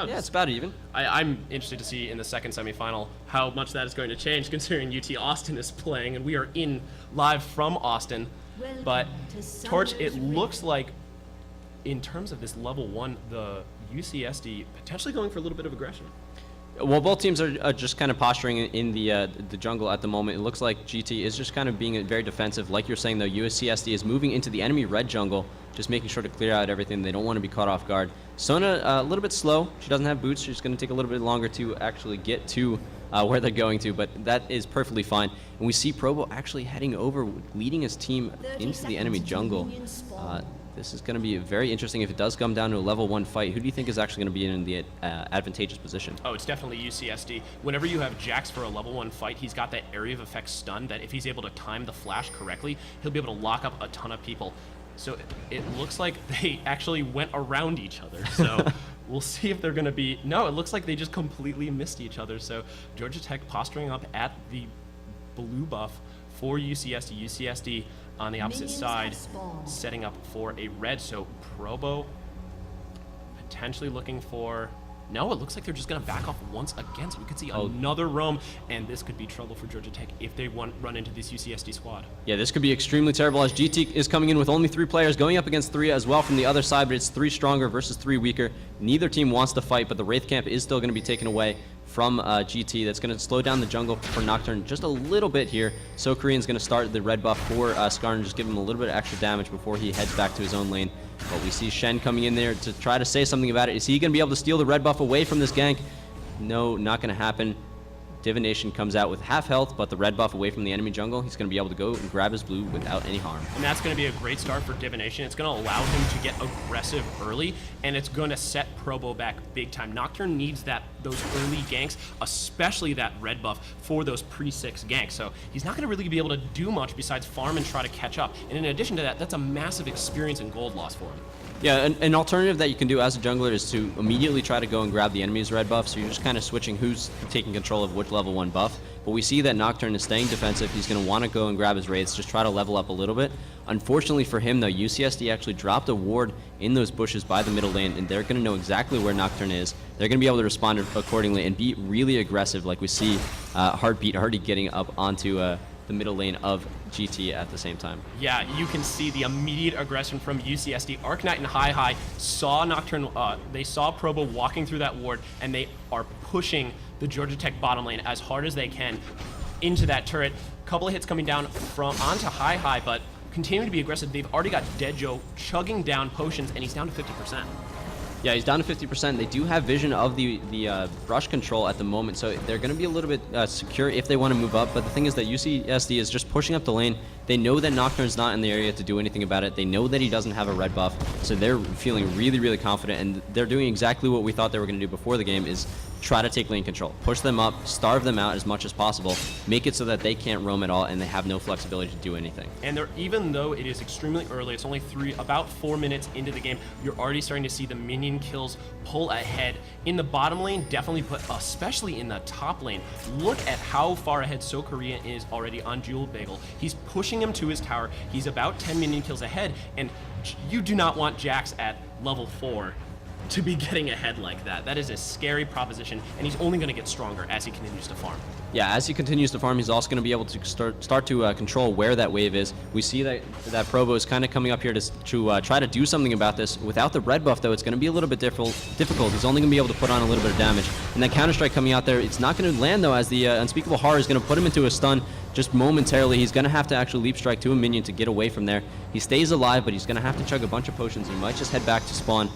Yeah, it's about even. I'm interested to see in the second semifinal how much that is going to change, considering UT Austin is playing, and we are live from Austin. But Torch, it looks like, in terms of this level 1, the UCSD potentially going for a little bit of aggression. Well, both teams are just kind of posturing in the jungle at the moment. It looks like GT is just kind of being very defensive. Like you're saying, though, UCSD is moving into the enemy red jungle, just making sure to clear out everything. They don't want to be caught off guard. Sona, a little bit slow. She doesn't have boots. She's going to take a little bit longer to actually get to where they're going to, but that is perfectly fine. And we see Probo actually heading over, leading his team into the enemy jungle. This is going to be very interesting if it does come down to a level 1 fight. Who do you think is actually going to be in the advantageous position? Oh, it's definitely UCSD. Whenever you have Jax for a level 1 fight, he's got that area of effect stun that if he's able to time the flash correctly, he'll be able to lock up a ton of people. So it looks like they actually went around each other. So we'll see if they're going to be... No, it looks like they just completely missed each other. So Georgia Tech posturing up at the blue buff for UCSD. UCSD on the opposite side, setting up for a red. So Probo potentially looking for... No, it looks like they're just going to back off once again. So we could see another roam, and this could be trouble for Georgia Tech if they run into this UCSD squad. Yeah, this could be extremely terrible as GT is coming in with only 3 players, going up against 3 as well from the other side, but it's 3 stronger versus 3 weaker. Neither team wants to fight, but the Wraith Camp is still going to be taken away from GT. That's going to slow down the jungle for Nocturne just a little bit here. So Korean's going to start the red buff for Skarn and just give him a little bit of extra damage before he heads back to his own lane. But we see Shen coming in there to try to say something about it. Is he going to be able to steal the red buff away from this gank? No, not going to happen. Divination comes out with half health, but the red buff away from the enemy jungle. He's going to be able to go and grab his blue without any harm. And that's going to be a great start for Divination. It's going to allow him to get aggressive early, and it's going to set Probo back big time. Nocturne needs those early ganks, especially that red buff for those pre-6 ganks. So he's not going to really be able to do much besides farm and try to catch up. And in addition to that, that's a massive experience and gold loss for him. Yeah, an alternative that you can do as a jungler is to immediately try to go and grab the enemy's red buff, so you're just kind of switching who's taking control of which level 1 buff. But we see that Nocturne is staying defensive. He's going to want to go and grab his wraiths, just try to level up a little bit. Unfortunately for him, though, UCSD actually dropped a ward in those bushes by the middle lane, and they're going to know exactly where Nocturne is. They're going to be able to respond accordingly and be really aggressive, like we see Heartbeat already getting up onto the middle lane of GT at the same time. Yeah, you can see the immediate aggression from UCSD. Arknight and Hi saw Nocturne, they saw Probo walking through that ward, and they are pushing the Georgia Tech bottom lane as hard as they can into that turret. Couple of hits coming down onto Hi, but continuing to be aggressive. They've already got Dead Joe chugging down potions, and he's down to 50%. Yeah, he's down to 50%. They do have vision of the brush control at the moment, so they're going to be a little bit secure if they want to move up. But the thing is that UCSD is just pushing up the lane. They know that Nocturne's not in the area to do anything about it. They know that he doesn't have a red buff, so they're feeling really, really confident, and they're doing exactly what we thought they were going to do before the game, is try to take lane control. Push them up, starve them out as much as possible, make it so that they can't roam at all, and they have no flexibility to do anything. And even though it is extremely early, it's only about 4 minutes into the game, you're already starting to see the minion kills pull ahead. In the bottom lane, definitely, but especially in the top lane, look at how far ahead So Korean is already on Jewel Bagel. He's pushing him to his tower. He's about 10 minion kills ahead, and you do not want Jax at level 4 to be getting ahead like that. That is a scary proposition, and he's only going to get stronger as he continues to farm. Yeah, as he continues to farm, he's also going to be able to start to control where that wave is. We see that Probo is kind of coming up here to try to do something about this. Without the red buff, though, it's going to be a little bit difficult. He's only going to be able to put on a little bit of damage. And that Counter-Strike coming out there, it's not going to land, though, as the Unspeakable Horror is going to put him into a stun just momentarily. He's going to have to actually Leap Strike to a minion to get away from there. He stays alive, but he's going to have to chug a bunch of potions. He might just head back to spawn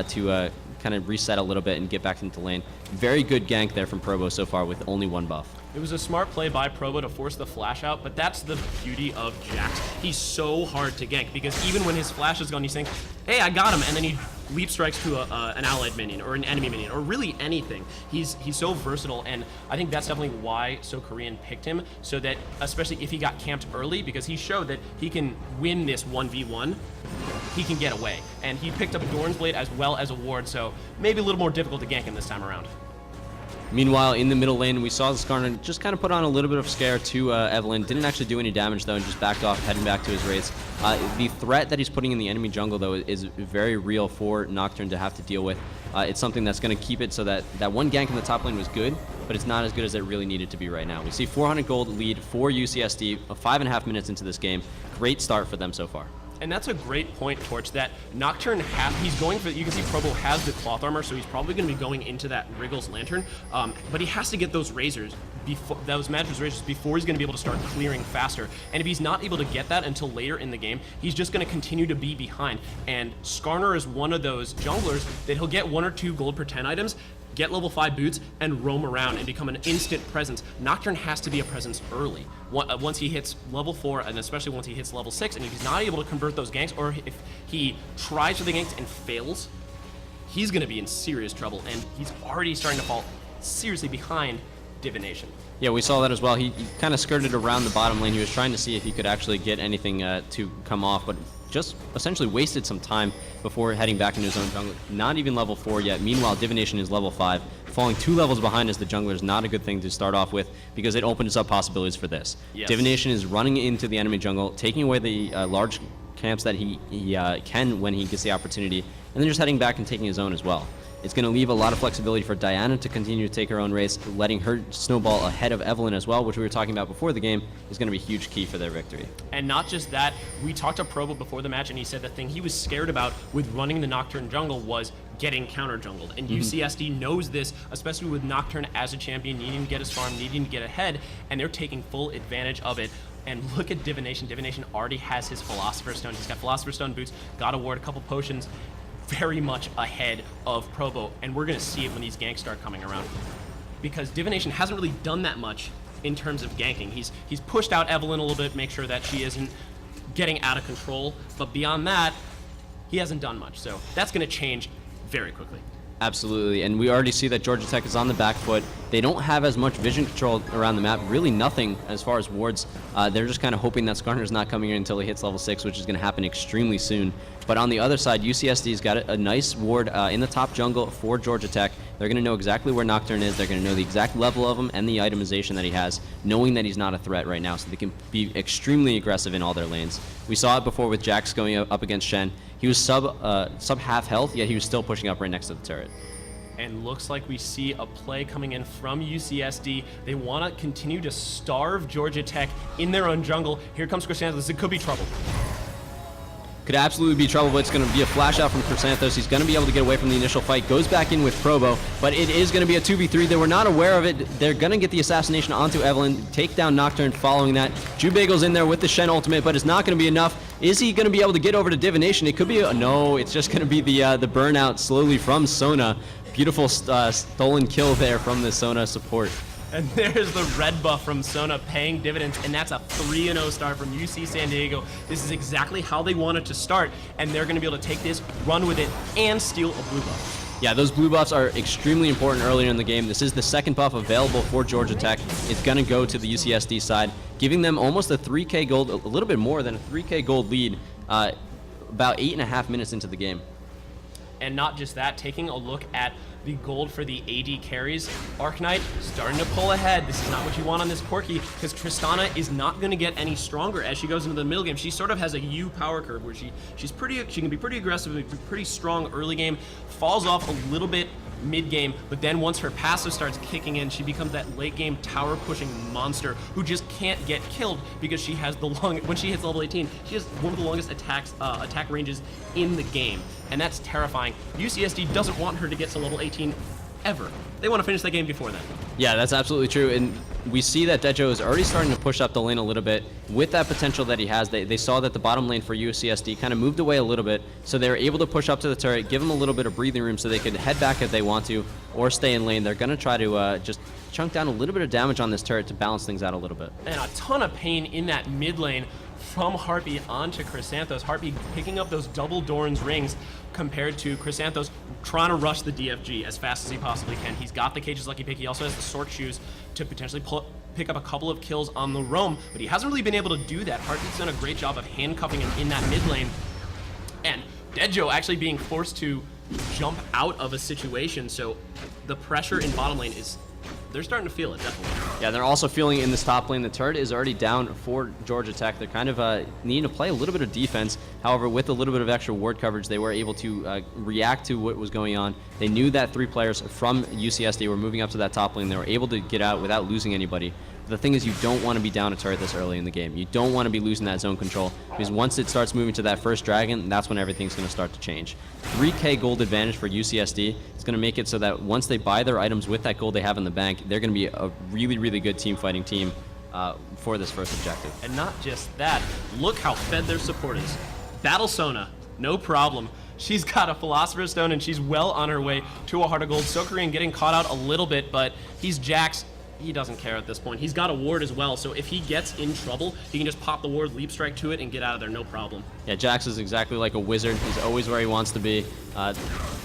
to kind of reset a little bit and get back into lane. Very good gank there from Probo so far with only 1 buff. It was a smart play by Probo to force the flash out, but that's the beauty of Jax. He's so hard to gank because even when his flash is gone, he's saying, hey, I got him, and then he Leap Strikes to an allied minion or an enemy minion or really anything. He's so versatile, and I think that's definitely why So Korean picked him, so that especially if he got camped early, because he showed that he can win this 1v1, he can get away. And he picked up Doran's Blade as well as a ward, so maybe a little more difficult to gank him this time around. Meanwhile, in the middle lane, we saw Skarner just kind of put on a little bit of scare to Evelynn. Didn't actually do any damage, though, and just backed off, heading back to his raids. The threat that he's putting in the enemy jungle, though, is very real for Nocturne to have to deal with. It's something that's going to keep it so that one gank in the top lane was good, but it's not as good as it really needed to be right now. We see 400 gold lead for UCSD, 5.5 minutes into this game. Great start for them so far. And that's a great point, Torch, that Nocturne he's going for, you can see Probo has the cloth armor, so he's probably going to be going into that Wriggle's Lantern, but he has to get those razors, those Magic razors, before he's going to be able to start clearing faster. And if he's not able to get that until later in the game, he's just going to continue to be behind. And Skarner is one of those junglers that he'll get 1 or 2 gold per 10 items, get level 5 boots, and roam around and become an instant presence. Nocturne has to be a presence early. Once he hits level 4, and especially once he hits level 6, and if he's not able to convert those ganks, or if he tries for the ganks and fails, he's going to be in serious trouble, and he's already starting to fall seriously behind Divination. Yeah, we saw that as well. He kind of skirted around the bottom lane. He was trying to see if he could actually get anything to come off, but just essentially wasted some time before heading back into his own jungle. Not even level 4 yet. Meanwhile, Divination is level 5. Falling 2 levels behind as the jungler is not a good thing to start off with, because it opens up possibilities for this. Yes. Divination is running into the enemy jungle, taking away the large camps that he can when he gets the opportunity, and then just heading back and taking his own as well. It's going to leave a lot of flexibility for Diana to continue to take her own race, letting her snowball ahead of Evelynn as well, which we were talking about before the game, is going to be a huge key for their victory. And not just that, we talked to Probo before the match, and he said the thing he was scared about with running the Nocturne jungle was getting counter jungled. And UCSD knows this, especially with Nocturne as a champion, needing to get his farm, needing to get ahead, and they're taking full advantage of it. And look at Divination. Divination already has his Philosopher's Stone. He's got Philosopher's Stone boots, got a ward, a couple potions, very much ahead of Probo, and we're going to see it when these ganks start coming around, because Divination hasn't really done that much in terms of ganking. He's pushed out Evelynn a little bit, make sure that she isn't getting out of control, but beyond that, he hasn't done much. So that's going to change very quickly. Absolutely, and we already see that Georgia Tech is on the back foot. They don't have as much vision control around the map, really nothing as far as wards. They're just kind of hoping that Skarner's not coming in until he hits level 6, which is going to happen extremely soon. But on the other side, UCSD's got a nice ward in the top jungle for Georgia Tech. They're going to know exactly where Nocturne is. They're going to know the exact level of him and the itemization that he has, knowing that he's not a threat right now, so they can be extremely aggressive in all their lanes. We saw it before with Jax going up against Shen. He was sub half health, yet he was still pushing up right next to the turret. And looks like we see a play coming in from UCSD. They want to continue to starve Georgia Tech in their own jungle. Here comes Chrysanthus. It could be trouble. Could absolutely be trouble, but it's going to be a flash out from Chrysanthos. He's going to be able to get away from the initial fight. Goes back in with Probo, but it is going to be a 2v3. They were not aware of it. They're going to get the assassination onto Evelynn, take down Nocturne following that. Jubagel's in there with the Shen ultimate, but it's not going to be enough. Is he going to be able to get over to Divination? It could be no, it's just going to be the burnout slowly from Sona. Beautiful stolen kill there from the Sona support. And there's the red buff from Sona paying dividends, and that's a 3-0 start from UC San Diego. This is exactly how they wanted to start, and they're going to be able to take this, run with it, and steal a blue buff. Yeah, those blue buffs are extremely important earlier in the game. This is the second buff available for Georgia Tech. It's going to go to the UCSD side, giving them almost a 3k gold, a little bit more than a 3k gold lead, about 8.5 minutes into the game. And not just that, taking a look at the gold for the AD carries, Arcanite starting to pull ahead. This is not what you want on this Corki, because Tristana is not going to get any stronger as she goes into the middle game. She sort of has a U power curve where she can be pretty aggressive, be pretty strong early game, falls off a little bit mid game, but then once her passive starts kicking in, she becomes that late game tower pushing monster who just can't get killed, because she has the when she hits level 18, she has one of the longest attack ranges in the game, and that's terrifying. UCSD doesn't want her to get to level 18 ever. They want to finish that game before then. Yeah, that's absolutely true, and we see that Dejo is already starting to push up the lane a little bit with that potential that he has. They saw that the bottom lane for UCSD kind of moved away a little bit, so they were able to push up to the turret, give them a little bit of breathing room so they could head back if they want to, or stay in lane. They're going to try to just chunk down a little bit of damage on this turret to balance things out a little bit. And a ton of pain in that mid lane from Harpy onto Chrysanthos. Harpy picking up those double Doran's rings compared to Chrysanthos trying to rush the DFG as fast as he possibly can. He's got the Cage's Lucky Pick. He also has the Sork Shoes to potentially pick up a couple of kills on the roam, but he hasn't really been able to do that. Harpy's done a great job of handcuffing him in that mid lane. And Dejo actually being forced to jump out of a situation, so the pressure in bottom lane is they're starting to feel it, definitely. Yeah, they're also feeling in this top lane. The turret is already down for Georgia Tech. They're kind of needing to play a little bit of defense. However, with a little bit of extra ward coverage, they were able to react to what was going on. They knew that 3 players from UCSD were moving up to that top lane. They were able to get out without losing anybody. The thing is, you don't want to be down a turret this early in the game. You don't want to be losing that zone control, because once it starts moving to that first dragon, that's when everything's going to start to change. 3k gold advantage for UCSD. It's going to make it so that once they buy their items with that gold they have in the bank, they're going to be a really, really good team fighting team for this first objective. And not just that, look how fed their support is. Battle Sona, no problem. She's got a Philosopher's Stone, and she's well on her way to a Heart of Gold. Sokerean getting caught out a little bit, but he's Jax. He doesn't care at this point. He's got a ward as well, so if he gets in trouble, he can just pop the ward, leap strike to it, and get out of there, no problem. Yeah, Jax is exactly like a wizard. He's always where he wants to be.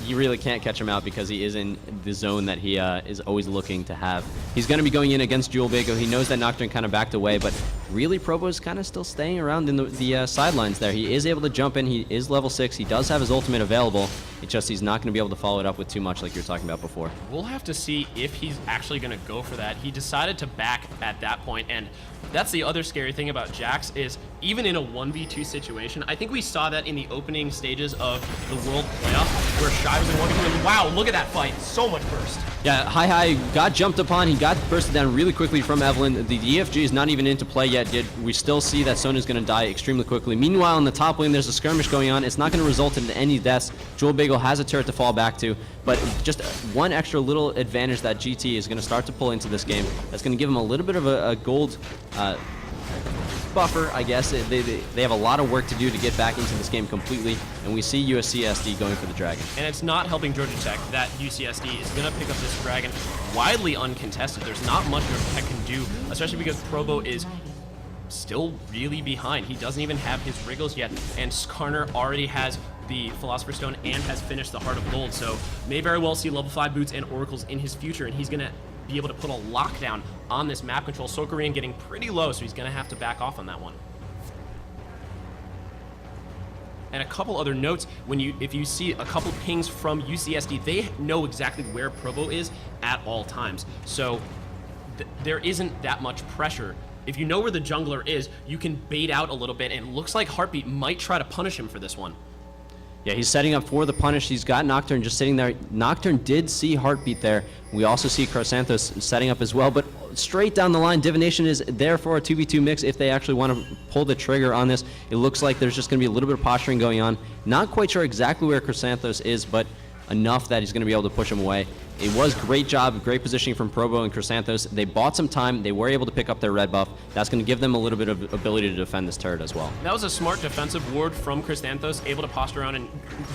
You really can't catch him out because he is in the zone that he is always looking to have. He's going to be going in against Jewel Bago. He knows that Nocturne kind of backed away, but really Probo's kind of still staying around in the sidelines there. He is able to jump in. He is level 6. He does have his ultimate available. It's just he's not going to be able to follow it up with too much like you were talking about before. We'll have to see if he's actually going to go for that. He decided to back at that point, and that's the other scary thing about Jax is even in a 1v2 situation, I think we saw that in the opening stages of the World Playoff where Shy was in 1v2, and wow, look at that fight. So much burst. Yeah, Hi got jumped upon. He got bursted down really quickly from Evelynn. The DFG is not even into play yet. We still see that Sona is going to die extremely quickly. Meanwhile, in the top lane, there's a skirmish going on. It's not going to result in any deaths. Jewel Bagel has a turret to fall back to, but just one extra little advantage that GT is going to start to pull into this game. That's going to give him a little bit of a gold buffer, I guess. They have a lot of work to do to get back into this game completely, and we see UCSD going for the dragon. And it's not helping Georgia Tech that UCSD is going to pick up this dragon widely uncontested. There's not much Georgia Tech can do, especially because Probo is still really behind. He doesn't even have his Wriggles yet, and Skarner already has the Philosopher's Stone and has finished the Heart of Gold, so may very well see level 5 boots and oracles in his future, and he's going to be able to put a lockdown on this map control. Sokerean getting pretty low, so he's going to have to back off on that one. And a couple other notes, if you see a couple pings from UCSD, they know exactly where Probo is at all times. So there isn't that much pressure. If you know where the jungler is, you can bait out a little bit, and it looks like Heartbeat might try to punish him for this one. Yeah, he's setting up for the punish. He's got Nocturne just sitting there. Nocturne did see Heartbeat there. We also see Chrysanthos setting up as well, but straight down the line, Divination is there for a 2v2 mix if they actually want to pull the trigger on this. It looks like there's just going to be a little bit of posturing going on. Not quite sure exactly where Chrysanthos is, but enough that he's going to be able to push him away. It was great job, great positioning from Probo and Chrysanthos. They bought some time. They were able to pick up their red buff. That's going to give them a little bit of ability to defend this turret as well. That was a smart defensive ward from Chrysanthos, able to posture around and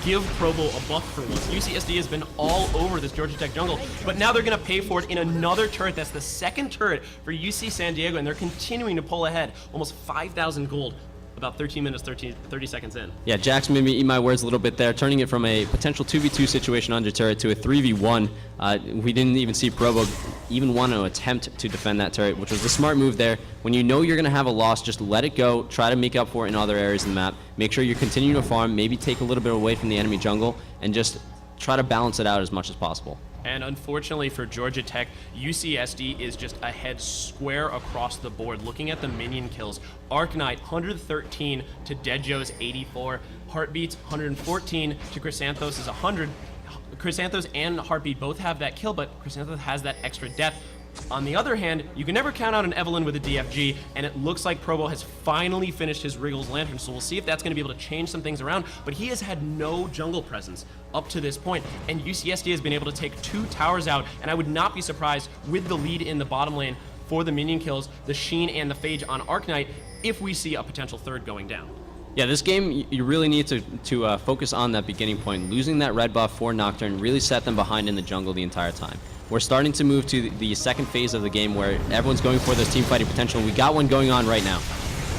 give Probo a buff for once. UCSD has been all over this Georgia Tech jungle, but now they're going to pay for it in another turret. That's the second turret for UC San Diego, and they're continuing to pull ahead. Almost 5,000 gold. About 13 minutes, 30 seconds in. Yeah, Jax made me eat my words a little bit there, turning it from a potential 2v2 situation under turret to a 3v1. We didn't even see Probo even want to attempt to defend that turret, which was a smart move there. When you know you're going to have a loss, just let it go. Try to make up for it in other areas of the map. Make sure you continue to farm, maybe take a little bit away from the enemy jungle, and just try to balance it out as much as possible. And unfortunately for Georgia Tech, UCSD is just ahead square across the board. Looking at the minion kills, Arcanite 113 to Dejo's 84, Heartbeat's 114 to Chrysanthos is 100. Chrysanthos and Heartbeat both have that kill, but Chrysanthos has that extra death. On the other hand, you can never count out an Evelynn with a DFG, and it looks like Probo has finally finished his Wriggles Lantern, so we'll see if that's going to be able to change some things around, but he has had no jungle presence up to this point, and UCSD has been able to take 2 towers out, and I would not be surprised with the lead in the bottom lane for the minion kills, the Sheen and the Phage on Arcanite, if we see a potential third going down. Yeah, this game, you really need to focus on that beginning point. Losing that red buff for Nocturne really set them behind in the jungle the entire time. We're starting to move to the second phase of the game where everyone's going for this team fighting potential. We got one going on right now.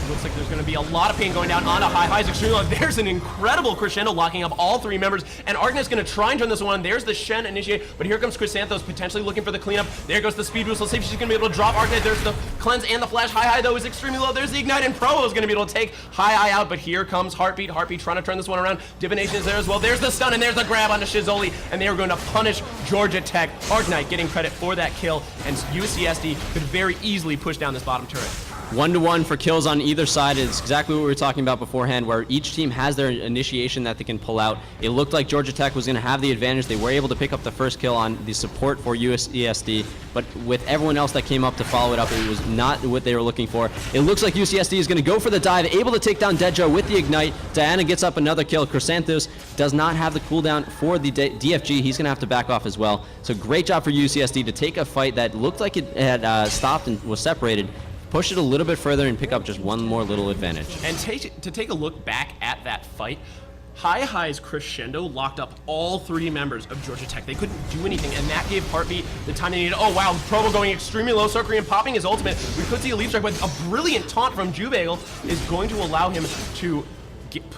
looks like there's going to be a lot of pain going down onto High's extremely low. There's an incredible crescendo locking up all three members, and Argnite's going to try and turn this one. There's the Shen initiate, but here comes Chrysanthos potentially looking for the cleanup. There goes the speed boost. Let's see if she's going to be able to drop Argnite. There's the cleanse and the flash. Hi though is extremely low. There's the ignite, and Provo is going to be able to take Hi out, but here comes Heartbeat. Heartbeat trying to turn this one around. Divination is there as well. There's the stun, and there's the grab onto Shizoli, and they are going to punish Georgia Tech. Argnite getting credit for that kill, and UCSD could very easily push down this bottom turret. 1-to-1 for kills on either side is exactly what we were talking about beforehand, where each team has their initiation that they can pull out. It looked like Georgia Tech was going to have the advantage. They were able to pick up the first kill on the support for UCSD, but with everyone else that came up to follow it up, it was not what they were looking for. It looks like UCSD is going to go for the dive, able to take down Dejo with the ignite. Diana gets up another kill. Chrysanthos does not have the cooldown for the DFG. He's going to have to back off as well. So great job for UCSD to take a fight that looked like it had stopped and was separated, push it a little bit further and pick up just one more little advantage. And to take a look back at that fight, Hi's crescendo locked up all three members of Georgia Tech. They couldn't do anything, and that gave Heartbeat the time they needed. Oh wow, Provo going extremely low, SoKorean popping his ultimate. We could see a leap strike, but a brilliant taunt from Jubagel is going to allow him to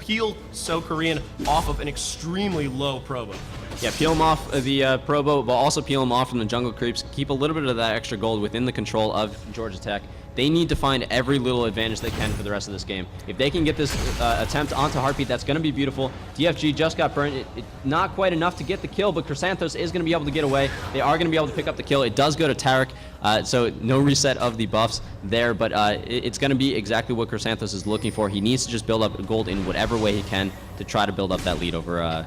peel SoKorean off of an extremely low Provo. Yeah, peel him off the Provo, but also peel him off from the jungle creeps. Keep a little bit of that extra gold within the control of Georgia Tech. They need to find every little advantage they can for the rest of this game. If they can get this attempt onto Heartbeat, that's going to be beautiful. DFG just got burnt. Not quite enough to get the kill, but Chrysanthos is going to be able to get away. They are going to be able to pick up the kill. It does go to Tarek, so no reset of the buffs there, but it's going to be exactly what Chrysanthos is looking for. He needs to just build up gold in whatever way he can to try to build up that lead over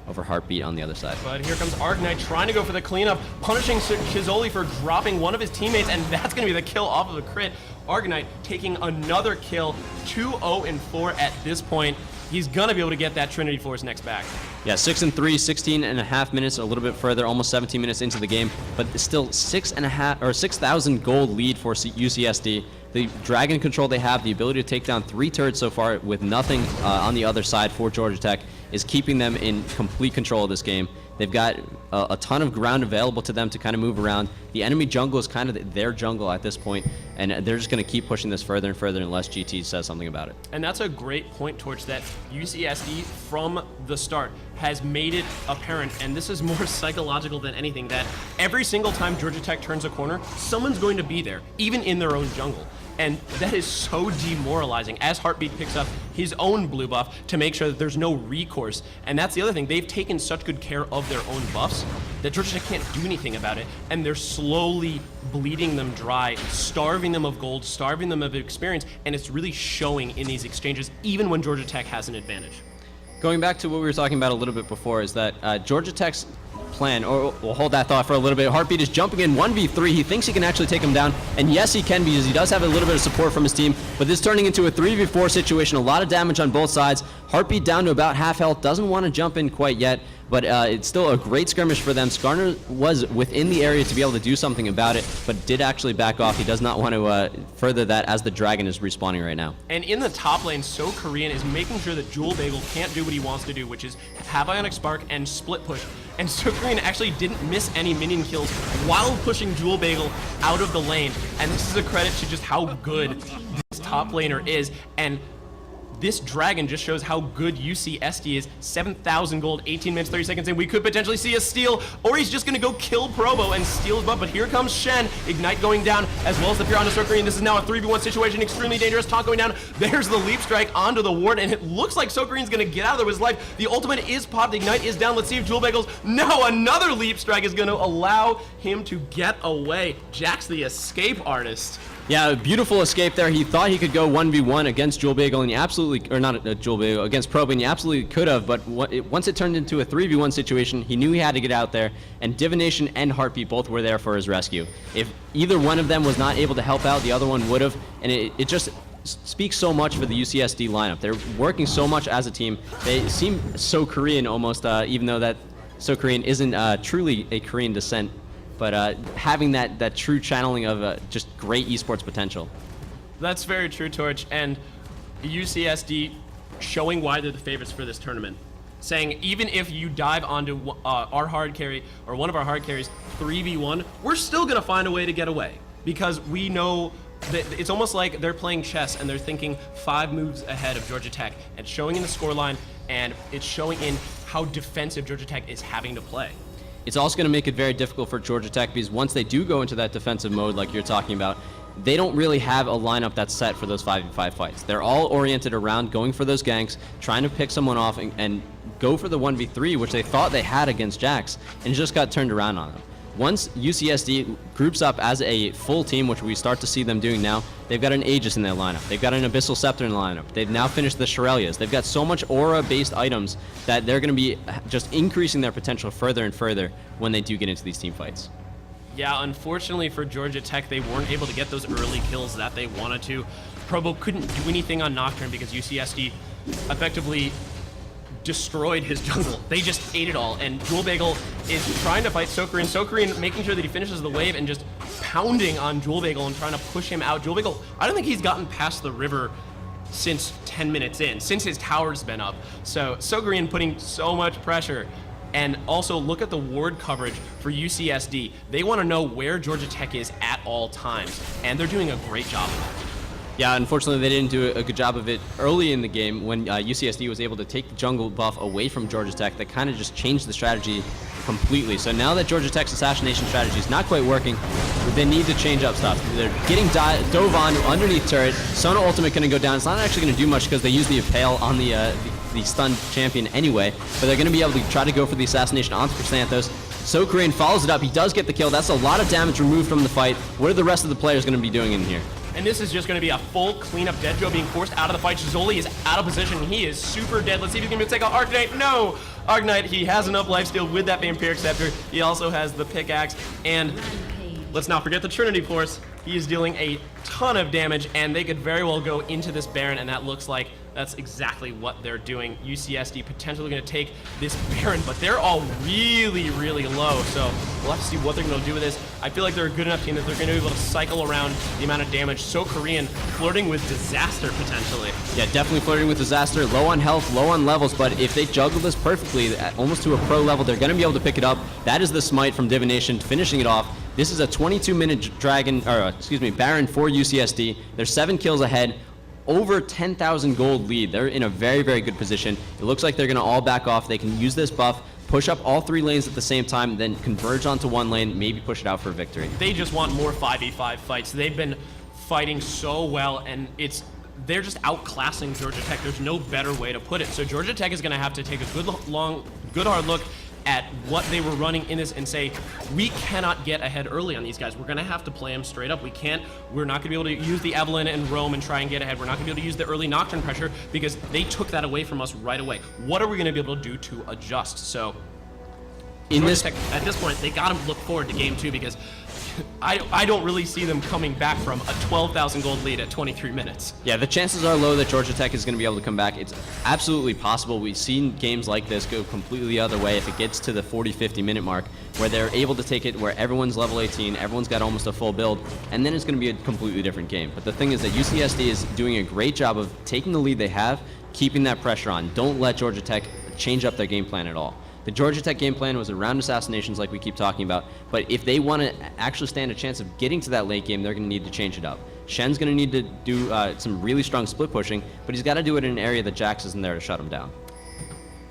Heartbeat on the other side. But here comes Argnite trying to go for the cleanup, punishing Shizoli for dropping one of his teammates, and that's going to be the kill off of the crit. Argnite taking another kill, 2-0-4 at this point. He's going to be able to get that Trinity Force next back. Yeah, 6-3, 16 and a half minutes, a little bit further, almost 17 minutes into the game, but still 6,000 gold lead for UCSD. The Dragon control they have, the ability to take down 3 turrets so far with nothing on the other side for Georgia Tech, is keeping them in complete control of this game. They've got a ton of ground available to them to kind of move around. The enemy jungle is kind of their jungle at this point, and they're just going to keep pushing this further and further unless GT says something about it. And that's a great point, Torch, that UCSD from the start has made it apparent, and this is more psychological than anything, that every single time Georgia Tech turns a corner, someone's going to be there, even in their own jungle. And that is so demoralizing as Heartbeat picks up his own blue buff to make sure that there's no recourse. And that's the other thing. They've taken such good care of their own buffs that Georgia Tech can't do anything about it. And they're slowly bleeding them dry, starving them of gold, starving them of experience. And it's really showing in these exchanges, even when Georgia Tech has an advantage. Going back to what we were talking about a little bit before is that Georgia Tech's plan, or we'll hold that thought for a little bit. Heartbeat is jumping in 1v3. He thinks he can actually take him down, and yes, he can, because he does have a little bit of support from his team, but this turning into a 3v4 situation, a lot of damage on both sides. Heartbeat down to about half health, doesn't want to jump in quite yet, but it's still a great skirmish for them. Skarner was within the area to be able to do something about it, but did actually back off. He does not want to further that as the Dragon is respawning right now. And in the top lane, SoKorean is making sure that Jewel Bagel can't do what he wants to do, which is have Ionic Spark and split push. And SoKorean actually didn't miss any minion kills while pushing Jewel Bagel out of the lane. And this is a credit to just how good this top laner is. And this Dragon just shows how good UCSD is. 7,000 gold, 18 minutes, 30 seconds in. We could potentially see a steal, or he's just going to go kill Provo and steal his buff. But here comes Shen. Ignite going down, as well as the Piranha SoKorean. This is now a 3v1 situation, extremely dangerous. Taunt going down. There's the leap strike onto the ward, and it looks like SoKorean's going to get out of there with his life. The ultimate is popped. The Ignite is down. Let's see if Jewel Bagels. No, another leap strike is going to allow him to get away. Jax, the escape artist. Yeah, a beautiful escape there. He thought he could go 1v1 against Jewel Bagel, and he absolutely, or not Jewel Bagel, against Provo, and he absolutely could have, but once it turned into a 3v1 situation, he knew he had to get out there, and Divination and Heartbeat both were there for his rescue. If either one of them was not able to help out, the other one would have, and it just speaks so much for the UCSD lineup. They're working so much as a team. They seem so Korean almost, even though that SoKorean isn't truly a Korean descent. But having that true channeling of just great esports potential. That's very true, Torch. And UCSD showing why they're the favorites for this tournament. Saying even if you dive onto our hard carry or one of our hard carries 3v1, we're still going to find a way to get away. Because we know it's almost like they're playing chess and they're thinking 5 moves ahead of Georgia Tech, and showing in the scoreline, and it's showing in how defensive Georgia Tech is having to play. It's also going to make it very difficult for Georgia Tech because once they do go into that defensive mode like you're talking about, they don't really have a lineup that's set for those 5v5 fights. They're all oriented around going for those ganks, trying to pick someone off and go for the 1v3, which they thought they had against Jax, and it just got turned around on them. Once UCSD groups up as a full team, which we start to see them doing now, they've got an Aegis in their lineup. They've got an Abyssal Scepter in the lineup. They've now finished the Shurelya's. They've got so much aura-based items that they're going to be just increasing their potential further and further when they do get into these team fights. Yeah, unfortunately for Georgia Tech, they weren't able to get those early kills that they wanted to. Probo couldn't do anything on Nocturne because UCSD effectively destroyed his jungle. They just ate it all, and Jewel Bagel is trying to fight Sokerin. Sokerin making sure that he finishes the wave and just pounding on Jewel Bagel and trying to push him out. Jewel Bagel, I don't think he's gotten past the river since 10 minutes in, since his tower's been up. So Sokerin putting so much pressure. And also look at the ward coverage for UCSD. They want to know where Georgia Tech is at all times, and they're doing a great job of that. Yeah, unfortunately they didn't do a good job of it early in the game when UCSD was able to take the jungle buff away from Georgia Tech. That kind of just changed the strategy completely. So now that Georgia Tech's assassination strategy is not quite working, they need to change up stuff. They're getting dove on underneath turret. Sona ultimate going to go down. It's not actually going to do much because they use the Impale on the stunned champion anyway, but they're going to be able to try to go for the assassination onto Chrysanthos. Sokerin follows it up. He does get the kill. That's a lot of damage removed from the fight. What are the rest of the players going to be doing in here? And this is just going to be a full cleanup. Deadjo being forced out of the fight. Zoli is out of position. He is super dead. Let's see if he's going to take out Arcanite. No! Arcanite, he has enough lifesteal with that Vampiric Scepter. He also has the pickaxe. And let's not forget the Trinity Force. He is dealing a ton of damage, and they could very well go into this Baron, and that looks like that's exactly what they're doing. UCSD potentially going to take this Baron, but they're all really, really low, so we'll have to see what they're going to do with this. I feel like they're a good enough team that they're going to be able to cycle around the amount of damage. So Korean flirting with disaster potentially. Yeah, definitely flirting with disaster. Low on health, low on levels, but if they juggle this perfectly, almost to a pro level, they're going to be able to pick it up. That is the smite from Divination, finishing it off. This is a 22-minute Baron for UCSD. They're 7 kills ahead. Over 10,000 gold lead. They're in a very, very good position. It looks like they're going to all back off. They can use this buff, push up all 3 lanes at the same time, then converge onto 1 lane, maybe push it out for a victory. They just want more 5v5 fights. They've been fighting so well, and they're just outclassing Georgia Tech. There's no better way to put it. So Georgia Tech is going to have to take a good hard look at what they were running in this and say, we cannot get ahead early on these guys. We're going to have to play them straight up. We're not going to be able to use the Evelynn and Roam and try and get ahead. We're not going to be able to use the early Nocturne pressure because they took that away from us right away. What are we going to be able to do to adjust? So Georgia Tech, at this point, they got to look forward to game 2 because I don't really see them coming back from a 12,000 gold lead at 23 minutes. Yeah, the chances are low that Georgia Tech is going to be able to come back. It's absolutely possible. We've seen games like this go completely the other way if it gets to the 40-50 minute mark where they're able to take it where everyone's level 18, everyone's got almost a full build, and then it's going to be a completely different game. But the thing is that UCSD is doing a great job of taking the lead they have, keeping that pressure on. Don't let Georgia Tech change up their game plan at all. The Georgia Tech game plan was around assassinations like we keep talking about, but if they want to actually stand a chance of getting to that late game, they're going to need to change it up. Shen's going to need to do some really strong split pushing, but he's got to do it in an area that Jax isn't there to shut him down.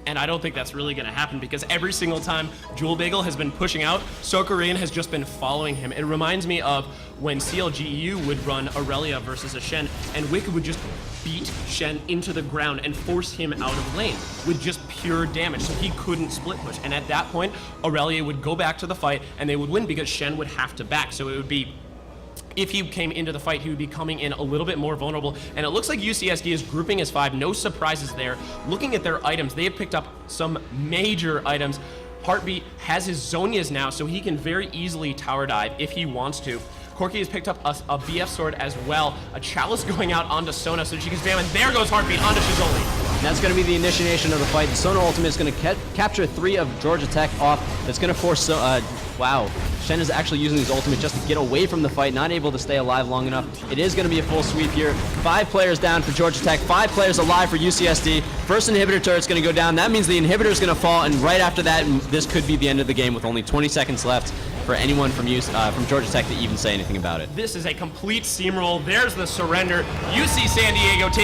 And I don't think that's really going to happen because every single time Jewel Bagel has been pushing out, Sokerin has just been following him. It reminds me of when CLGEU would run Aurelia versus a Shen, and Wicked would just beat Shen into the ground and force him out of lane with just pure damage, so he couldn't split push. And at that point, Aurelia would go back to the fight, and they would win because Shen would have to back. So it would be, if he came into the fight, he would be coming in a little bit more vulnerable. And it looks like UCSD is grouping as 5. No surprises there. Looking at their items, they have picked up some major items. Heartbeat has his Zonias now, so he can very easily tower dive if he wants to. Corki has picked up a BF sword as well. A Chalice going out onto Sona so she can spam, and there goes Heartbeat onto Shizoli. That's going to be the initiation of the fight. The Sona ultimate is going to capture 3 of Georgia Tech off. That's going to force Wow, Shen is actually using his ultimate just to get away from the fight, not able to stay alive long enough. It is going to be a full sweep here. 5 players down for Georgia Tech, 5 players alive for UCSD. First inhibitor turret's going to go down. That means the inhibitor is going to fall, and right after that, this could be the end of the game with only 20 seconds left for anyone from Georgia Tech to even say anything about it. This is a complete steamroll. There's the surrender. UC San Diego takes